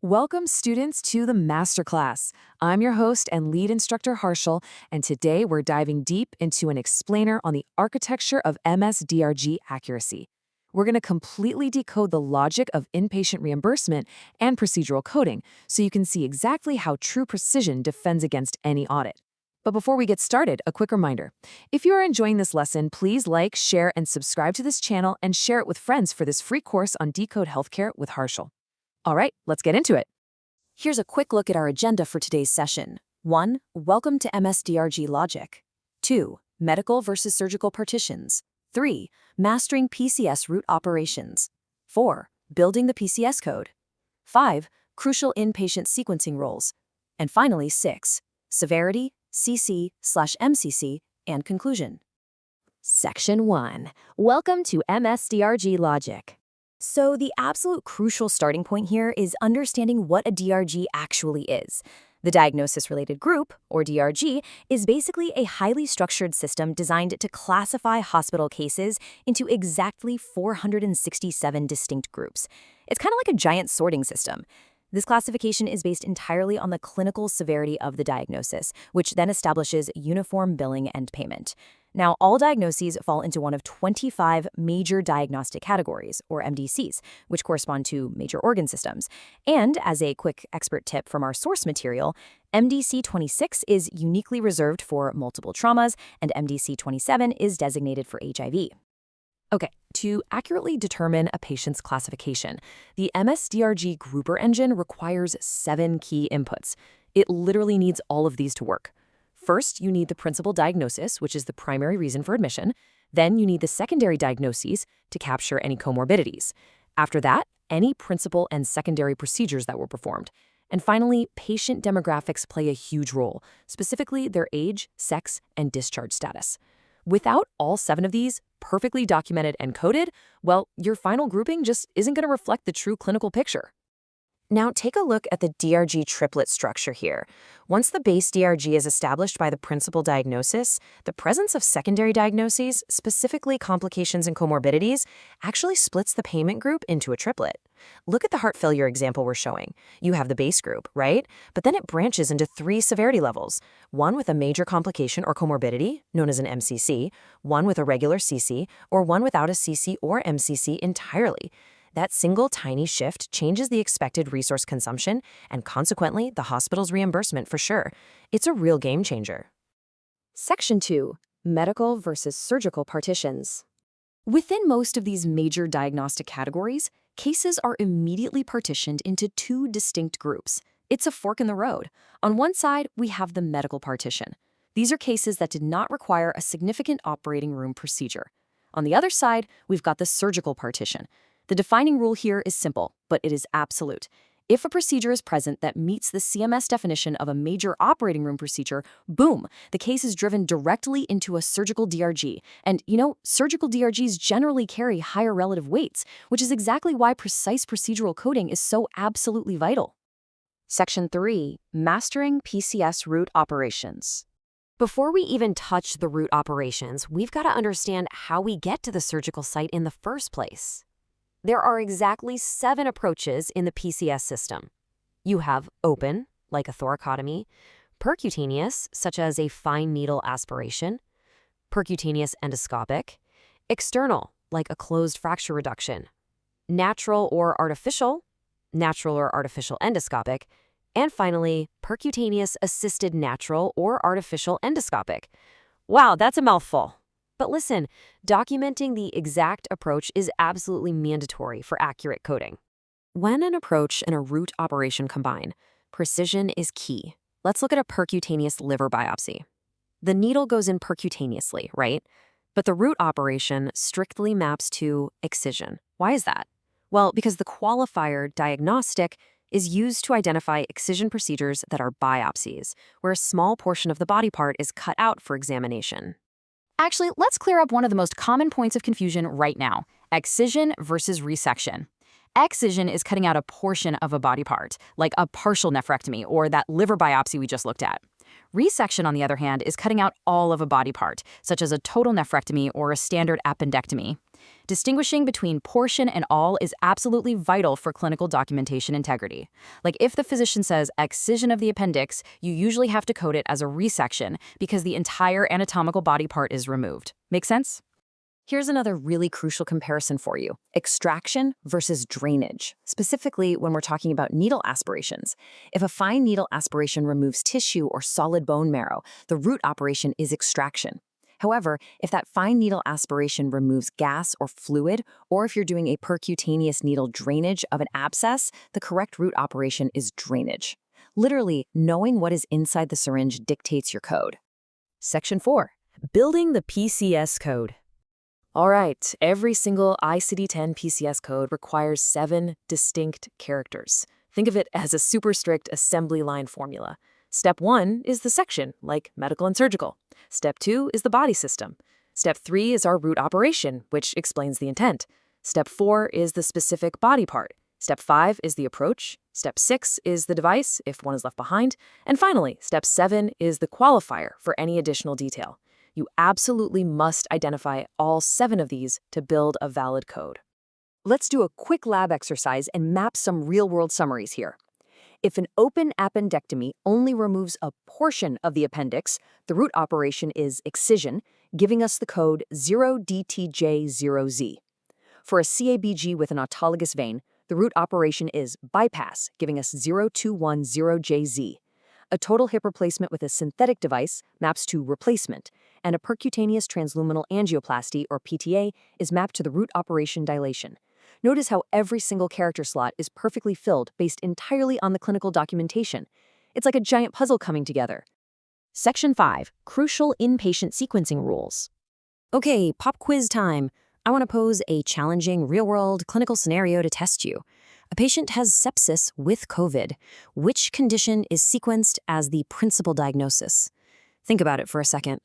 Welcome, students, to the Masterclass. I'm your host and lead instructor, Harshal, and today we're diving deep into an explainer on the architecture of MS-DRG accuracy. We're going to completely decode the logic of inpatient reimbursement and procedural coding so you can see exactly how true precision defends against any audit. But before we get started, a quick reminder. If you are enjoying this lesson, please like, share, and subscribe to this channel and share it with friends for this free course on Decode Healthcare with Harshal. All right, let's get into it. Here's a quick look at our agenda for today's session. 1. Welcome to MS-DRG logic. 2. Medical versus surgical partitions. 3. Mastering PCS root operations. 4. Building the PCS code. 5. Crucial inpatient sequencing roles. And finally, 6. Severity, CC/MCC, and conclusion. Section 1. Welcome to MS-DRG logic. So the absolute crucial starting point here is understanding what a DRG actually is. The diagnosis-related group, or DRG, is basically a highly structured system designed to classify hospital cases into exactly 467 distinct groups. It's kind of like a giant sorting system. This classification is based entirely on the clinical severity of the diagnosis, which then establishes uniform billing and payment. Now, all diagnoses fall into one of 25 major diagnostic categories, or MDCs, which correspond to major organ systems. And as a quick expert tip from our source material, MDC 26 is uniquely reserved for multiple traumas, and MDC 27 is designated for HIV. Okay, to accurately determine a patient's classification, the MS-DRG grouper engine requires 7 key inputs. It literally needs all of these to work. First, you need the principal diagnosis, which is the primary reason for admission. Then you need the secondary diagnoses to capture any comorbidities. After that, any principal and secondary procedures that were performed. And finally, patient demographics play a huge role, specifically their age, sex, and discharge status. Without all 7 of these perfectly documented and coded, well, your final grouping just isn't going to reflect the true clinical picture. Now take a look at the DRG triplet structure here. Once the base DRG is established by the principal diagnosis, the presence of secondary diagnoses, specifically complications and comorbidities, actually splits the payment group into a triplet. Look at the heart failure example we're showing. You have the base group, right? But then it branches into 3 severity levels. One with a major complication or comorbidity, known as an MCC, one with a regular CC, or one without a CC or MCC entirely. That single tiny shift changes the expected resource consumption and consequently the hospital's reimbursement for sure. It's a real game changer. Section 2. Medical versus surgical partitions. Within most of these major diagnostic categories, cases are immediately partitioned into 2 distinct groups. It's a fork in the road. On one side, we have the medical partition. These are cases that did not require a significant operating room procedure. On the other side, we've got the surgical partition. The defining rule here is simple, but it is absolute. If a procedure is present that meets the CMS definition of a major operating room procedure, boom, the case is driven directly into a surgical DRG. And, surgical DRGs generally carry higher relative weights, which is exactly why precise procedural coding is so absolutely vital. Section 3. Mastering PCS root operations. Before we even touch the root operations, we've got to understand how we get to the surgical site in the first place. There are exactly 7 approaches in the PCS system. You have open, like a thoracotomy, percutaneous, such as a fine needle aspiration, percutaneous endoscopic, external, like a closed fracture reduction, natural or artificial endoscopic, and finally, percutaneous assisted natural or artificial endoscopic. Wow, that's a mouthful. But listen, documenting the exact approach is absolutely mandatory for accurate coding. When an approach and a root operation combine, precision is key. Let's look at a percutaneous liver biopsy. The needle goes in percutaneously, right? But the root operation strictly maps to excision. Why is that? Well, because the qualifier diagnostic is used to identify excision procedures that are biopsies, where a small portion of the body part is cut out for examination. Actually, let's clear up one of the most common points of confusion right now: excision versus resection. Excision is cutting out a portion of a body part, like a partial nephrectomy or that liver biopsy we just looked at. Resection, on the other hand, is cutting out all of a body part, such as a total nephrectomy or a standard appendectomy. Distinguishing between portion and all is absolutely vital for clinical documentation integrity. Like if the physician says excision of the appendix, you usually have to code it as a resection because the entire anatomical body part is removed. Make sense? Here's another really crucial comparison for you: extraction versus drainage, specifically when we're talking about needle aspirations. If a fine needle aspiration removes tissue or solid bone marrow, the root operation is extraction. However, if that fine needle aspiration removes gas or fluid, or if you're doing a percutaneous needle drainage of an abscess, the correct root operation is drainage. Literally, knowing what is inside the syringe dictates your code. Section 4. Building the PCS code. All right, every single ICD-10 PCS code requires 7 distinct characters. Think of it as a super strict assembly line formula. Step 1 is the section, like medical and surgical. Step 2 is the body system. Step 3 is our root operation, which explains the intent. Step 4 is the specific body part. Step 5 is the approach. Step 6 is the device, if one is left behind. And finally, Step 7 is the qualifier for any additional detail. You absolutely must identify all 7 of these to build a valid code. Let's do a quick lab exercise and map some real-world summaries here. If an open appendectomy only removes a portion of the appendix, the root operation is excision, giving us the code 0DTJ0Z. For a CABG with an autologous vein, the root operation is bypass, giving us 0210JZ. A total hip replacement with a synthetic device maps to replacement, and a percutaneous transluminal angioplasty, or PTA, is mapped to the root operation dilation. Notice how every single character slot is perfectly filled based entirely on the clinical documentation. It's like a giant puzzle coming together. Section 5. Crucial inpatient sequencing rules. Okay, pop quiz time. I want to pose a challenging real-world clinical scenario to test you. A patient has sepsis with COVID. Which condition is sequenced as the principal diagnosis? Think about it for a second.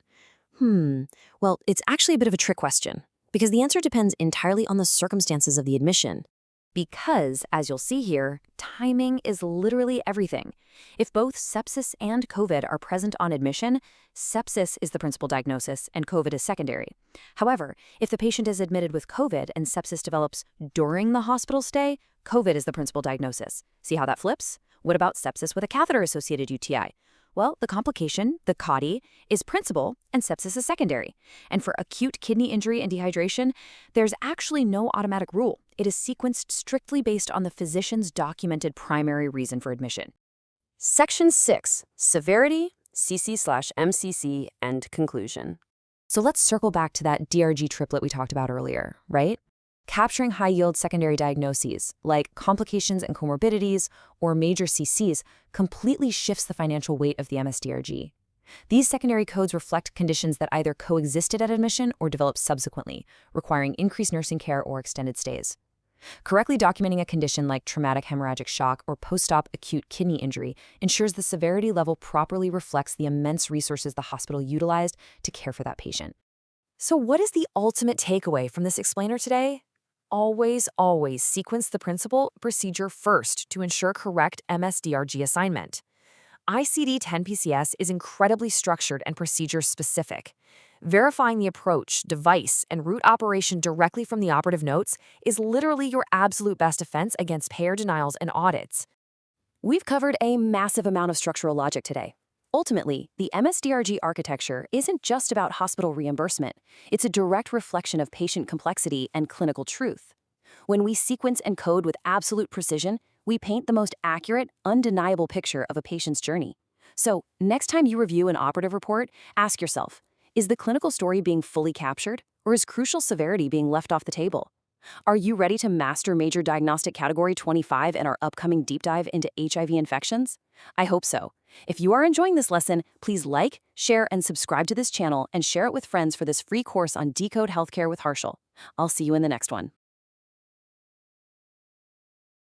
Well, it's actually a bit of a trick question, because the answer depends entirely on the circumstances of the admission. Because, as you'll see here, timing is literally everything. If both sepsis and COVID are present on admission, sepsis is the principal diagnosis and COVID is secondary. However, if the patient is admitted with COVID and sepsis develops during the hospital stay, COVID is the principal diagnosis. See how that flips? What about sepsis with a catheter-associated UTI? Well, the complication, the CAUTI, is principal and sepsis is secondary. And for acute kidney injury and dehydration, there's actually no automatic rule. It is sequenced strictly based on the physician's documented primary reason for admission. Section 6. Severity, CC/MCC, and conclusion. So let's circle back to that DRG triplet we talked about earlier, right? Capturing high-yield secondary diagnoses, like complications and comorbidities or major CCs, completely shifts the financial weight of the MSDRG. These secondary codes reflect conditions that either coexisted at admission or developed subsequently, requiring increased nursing care or extended stays. Correctly documenting a condition like traumatic hemorrhagic shock or post-op acute kidney injury ensures the severity level properly reflects the immense resources the hospital utilized to care for that patient. So what is the ultimate takeaway from this explainer today? Always, always sequence the principal procedure first to ensure correct MSDRG assignment. ICD-10 PCS is incredibly structured and procedure-specific. Verifying the approach, device, and root operation directly from the operative notes is literally your absolute best defense against payer denials and audits. We've covered a massive amount of structural logic today. Ultimately, the MSDRG architecture isn't just about hospital reimbursement. It's a direct reflection of patient complexity and clinical truth. When we sequence and code with absolute precision, we paint the most accurate, undeniable picture of a patient's journey. So, next time you review an operative report, ask yourself, is the clinical story being fully captured, or is crucial severity being left off the table? Are you ready to master Major Diagnostic Category 25 in our upcoming deep dive into HIV infections? I hope so. If you are enjoying this lesson, please like, share, and subscribe to this channel and share it with friends for this free course on Decode Healthcare with Harshal. I'll see you in the next one.